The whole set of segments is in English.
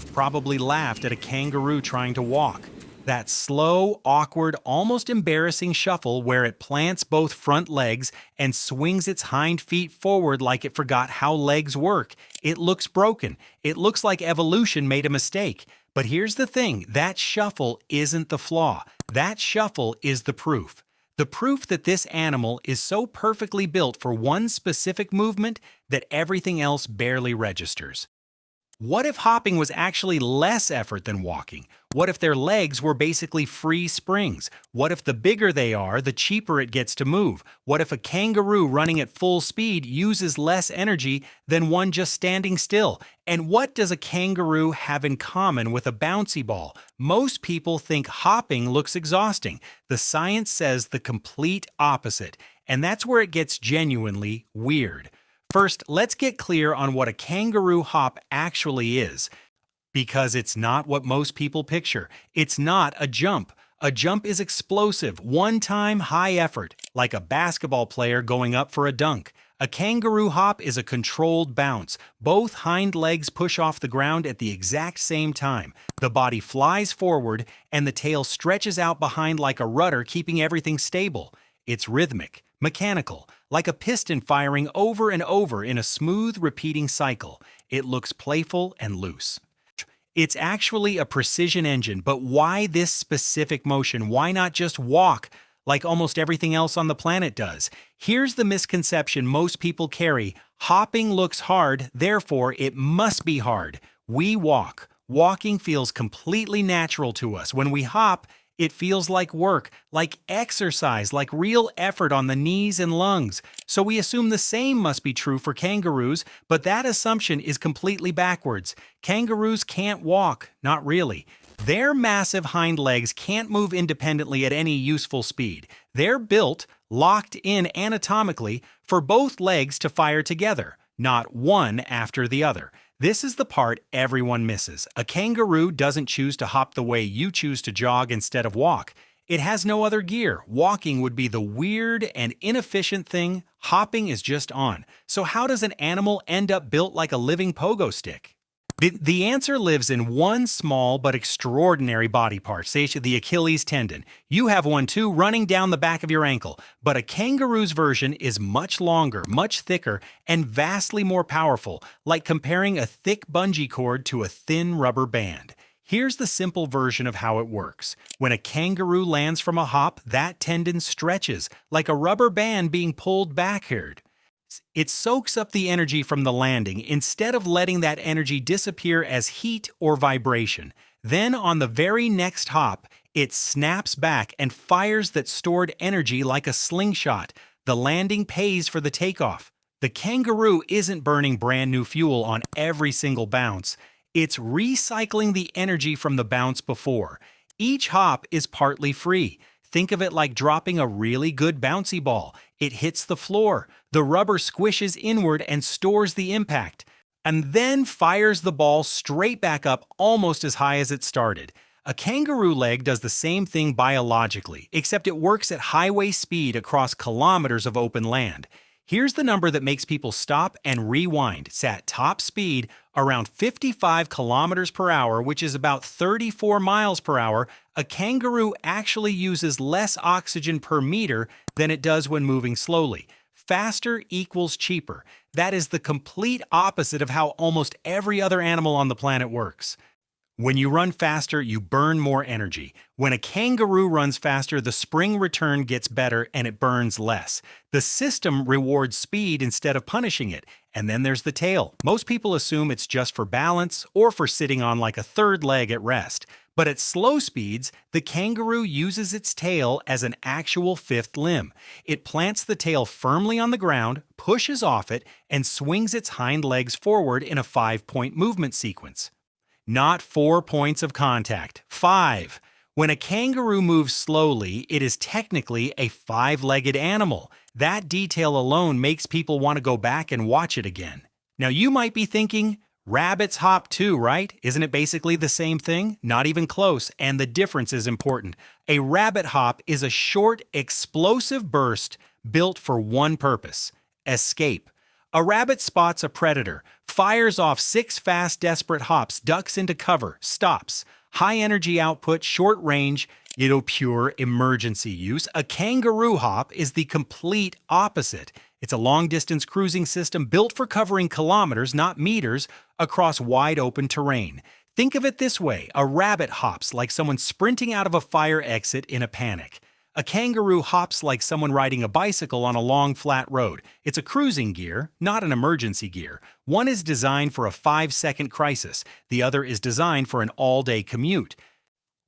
You've probably laughed at a kangaroo trying to walk. That slow, awkward, almost embarrassing shuffle where it plants both front legs and swings its hind feet forward like it forgot how legs work. It looks broken. It looks like evolution made a mistake. But here's the thing, that shuffle isn't the flaw. That shuffle is the proof. The proof that this animal is so perfectly built for one specific movement that everything else barely registers. What if hopping was actually less effort than walking? What if their legs were basically free springs? What if the bigger they are, the cheaper it gets to move? What if a kangaroo running at full speed uses less energy than one just standing still? And what does a kangaroo have in common with a bouncy ball? Most people think hopping looks exhausting. The science says the complete opposite, and that's where it gets genuinely weird. First, let's get clear on what a kangaroo hop actually is, because it's not what most people picture. It's not a jump. A jump is explosive, one-time high effort, like a basketball player going up for a dunk. A kangaroo hop is a controlled bounce. Both hind legs push off the ground at the exact same time. The body flies forward, and the tail stretches out behind like a rudder, keeping everything stable. It's rhythmic, mechanical, like a piston firing over and over in a smooth, repeating cycle. It looks playful and loose. It's actually a precision engine, but why this specific motion? Why not just walk like almost everything else on the planet does? Here's the misconception most people carry. Hopping looks hard, therefore it must be hard. We walk. Walking feels completely natural to us. When we hop, it feels like work, like exercise, like real effort on the knees and lungs. So we assume the same must be true for kangaroos, but that assumption is completely backwards. Kangaroos can't walk, not really. Their massive hind legs can't move independently at any useful speed. They're built, locked in anatomically, for both legs to fire together, not one after the other. This is the part everyone misses. A kangaroo doesn't choose to hop the way you choose to jog instead of walk. It has no other gear. Walking would be the weird and inefficient thing. Hopping is just on. So how does an animal end up built like a living pogo stick? The answer lives in one small but extraordinary body part, say the Achilles tendon. You have one too, running down the back of your ankle. But a kangaroo's version is much longer, much thicker, and vastly more powerful, like comparing a thick bungee cord to a thin rubber band. Here's the simple version of how it works. When a kangaroo lands from a hop, that tendon stretches, like a rubber band being pulled backward. It soaks up the energy from the landing instead of letting that energy disappear as heat or vibration. Then on the very next hop, it snaps back and fires that stored energy like a slingshot. The landing pays for the takeoff. The kangaroo isn't burning brand new fuel on every single bounce. It's recycling the energy from the bounce before. Each hop is partly free. Think of it like dropping a really good bouncy ball. It hits the floor. The rubber squishes inward and stores the impact, and then fires the ball straight back up almost as high as it started. A kangaroo leg does the same thing biologically, except it works at highway speed across kilometers of open land. Here's the number that makes people stop and rewind. It's at top speed, around 55 kilometers per hour, which is about 34 miles per hour. A kangaroo actually uses less oxygen per meter than it does when moving slowly. Faster equals cheaper. That is the complete opposite of how almost every other animal on the planet works. When you run faster, you burn more energy. When a kangaroo runs faster, the spring return gets better and it burns less. The system rewards speed instead of punishing it. And then there's the tail. Most people assume it's just for balance or for sitting on like a third leg at rest. But at slow speeds, the kangaroo uses its tail as an actual fifth limb. It plants the tail firmly on the ground, pushes off it, and swings its hind legs forward in a 5-point movement sequence. Not 4 points of contact, 5. When a kangaroo moves slowly, it is technically a 5-legged animal. That detail alone makes people want to go back and watch it again. Now you might be thinking, rabbits hop too, right? Isn't it basically the same thing? Not even close, and the difference is important. A rabbit hop is a short, explosive burst built for one purpose: escape. A rabbit spots a predator, fires off 6 fast, desperate hops, ducks into cover, stops. High energy output, short range, pure emergency use. A kangaroo hop is the complete opposite. It's a long distance cruising system built for covering kilometers, not meters, across wide open terrain. Think of it this way: a rabbit hops like someone sprinting out of a fire exit in a panic. A kangaroo hops like someone riding a bicycle on a long, flat road. It's a cruising gear, not an emergency gear. One is designed for a 5-second crisis, the other is designed for an all-day commute.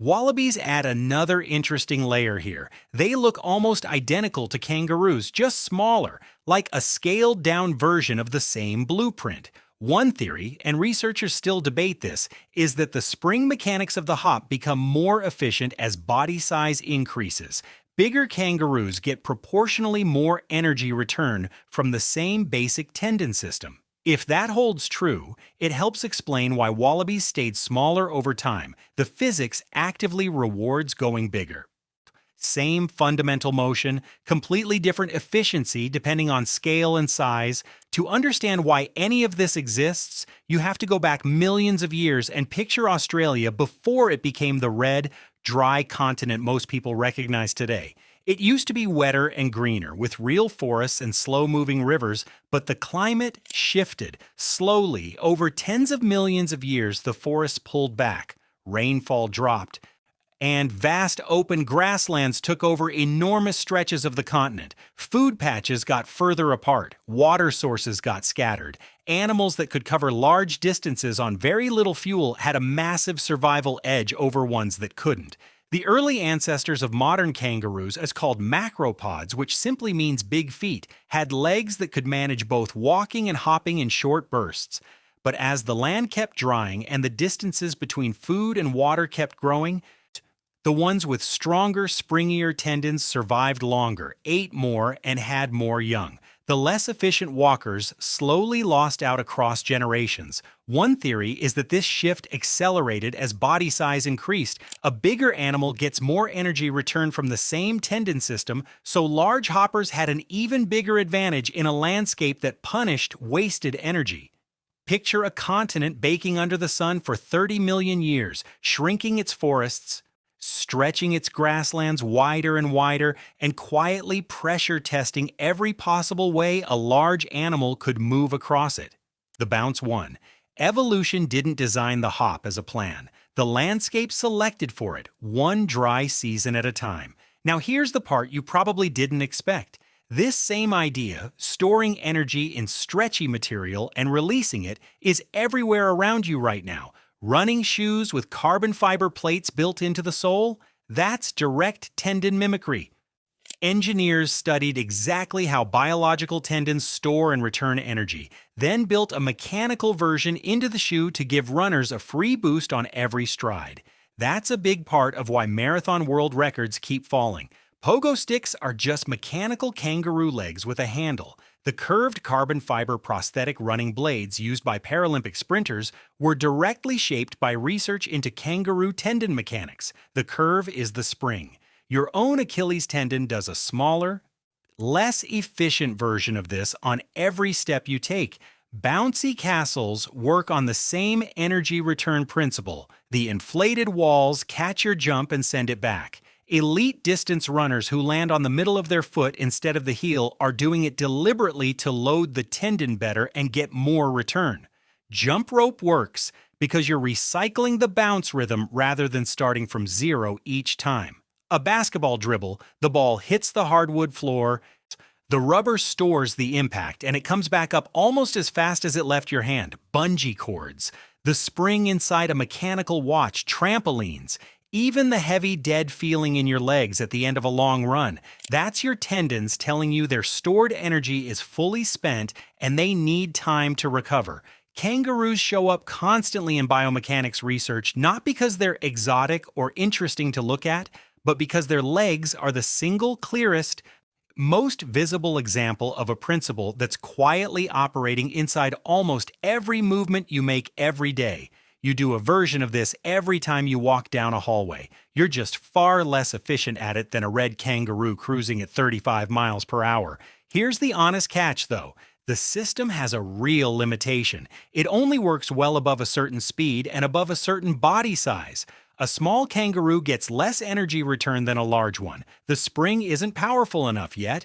Wallabies add another interesting layer here. They look almost identical to kangaroos, just smaller, like a scaled-down version of the same blueprint. One theory, and researchers still debate this, is that the spring mechanics of the hop become more efficient as body size increases. Bigger kangaroos get proportionally more energy return from the same basic tendon system. If that holds true, it helps explain why wallabies stayed smaller over time. The physics actively rewards going bigger. Same fundamental motion, completely different efficiency depending on scale and size. To understand why any of this exists, you have to go back millions of years and picture Australia before it became the red, dry continent most people recognize today. It used to be wetter and greener, with real forests and slow-moving rivers, but the climate shifted. Slowly, over tens of millions of years, the forests pulled back, rainfall dropped, and vast open grasslands took over enormous stretches of the continent. Food patches got further apart, water sources got scattered. Animals that could cover large distances on very little fuel had a massive survival edge over ones that couldn't. The early ancestors of modern kangaroos, as called macropods, which simply means big feet, had legs that could manage both walking and hopping in short bursts. But as the land kept drying and the distances between food and water kept growing, the ones with stronger, springier tendons survived longer, ate more, and had more young. The less efficient walkers slowly lost out across generations. One theory is that this shift accelerated as body size increased. A bigger animal gets more energy returned from the same tendon system, so large hoppers had an even bigger advantage in a landscape that punished wasted energy. Picture a continent baking under the sun for 30 million years, shrinking its forests, stretching its grasslands wider and wider, and quietly pressure testing every possible way a large animal could move across it. The bounce won. Evolution didn't design the hop as a plan. The landscape selected for it, one dry season at a time. Now here's the part you probably didn't expect. This same idea, storing energy in stretchy material and releasing it, is everywhere around you right now. Running shoes with carbon fiber plates built into the sole? That's direct tendon mimicry. Engineers studied exactly how biological tendons store and return energy, then built a mechanical version into the shoe to give runners a free boost on every stride. That's a big part of why marathon world records keep falling. Pogo sticks are just mechanical kangaroo legs with a handle. The curved carbon fiber prosthetic running blades used by Paralympic sprinters were directly shaped by research into kangaroo tendon mechanics. The curve is the spring. Your own Achilles tendon does a smaller, less efficient version of this on every step you take. Bouncy castles work on the same energy return principle. The inflated walls catch your jump and send it back. Elite distance runners who land on the middle of their foot instead of the heel are doing it deliberately to load the tendon better and get more return. Jump rope works because you're recycling the bounce rhythm rather than starting from zero each time. A basketball dribble, the ball hits the hardwood floor, the rubber stores the impact, and it comes back up almost as fast as it left your hand. Bungee cords, the spring inside a mechanical watch, trampolines, even the heavy, dead feeling in your legs at the end of a long run. That's your tendons telling you their stored energy is fully spent and they need time to recover. Kangaroos show up constantly in biomechanics research not because they're exotic or interesting to look at, but because their legs are the single clearest, most visible example of a principle that's quietly operating inside almost every movement you make every day. You do a version of this every time you walk down a hallway. You're just far less efficient at it than a red kangaroo cruising at 35 miles per hour. Here's the honest catch, though. The system has a real limitation. It only works well above a certain speed and above a certain body size. A small kangaroo gets less energy return than a large one. The spring isn't powerful enough yet.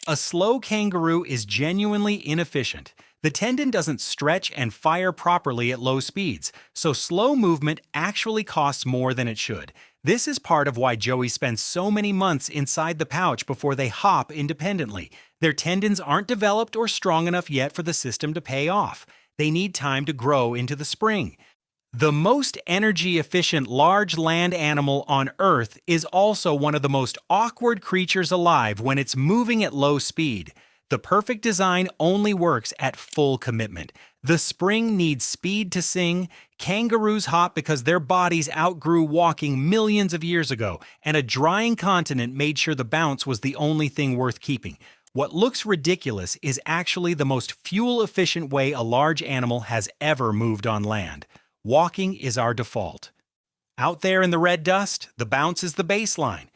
A slow kangaroo is genuinely inefficient. The tendon doesn't stretch and fire properly at low speeds, so slow movement actually costs more than it should. This is part of why Joey spends so many months inside the pouch before they hop independently. Their tendons aren't developed or strong enough yet for the system to pay off. They need time to grow into the spring. The most energy-efficient large land animal on Earth is also one of the most awkward creatures alive when it's moving at low speed. The perfect design only works at full commitment. The spring needs speed to sing. Kangaroos hop because their bodies outgrew walking millions of years ago, and a drying continent made sure the bounce was the only thing worth keeping. What looks ridiculous is actually the most fuel-efficient way a large animal has ever moved on land. Walking is our default. Out there in the red dust, the bounce is the baseline.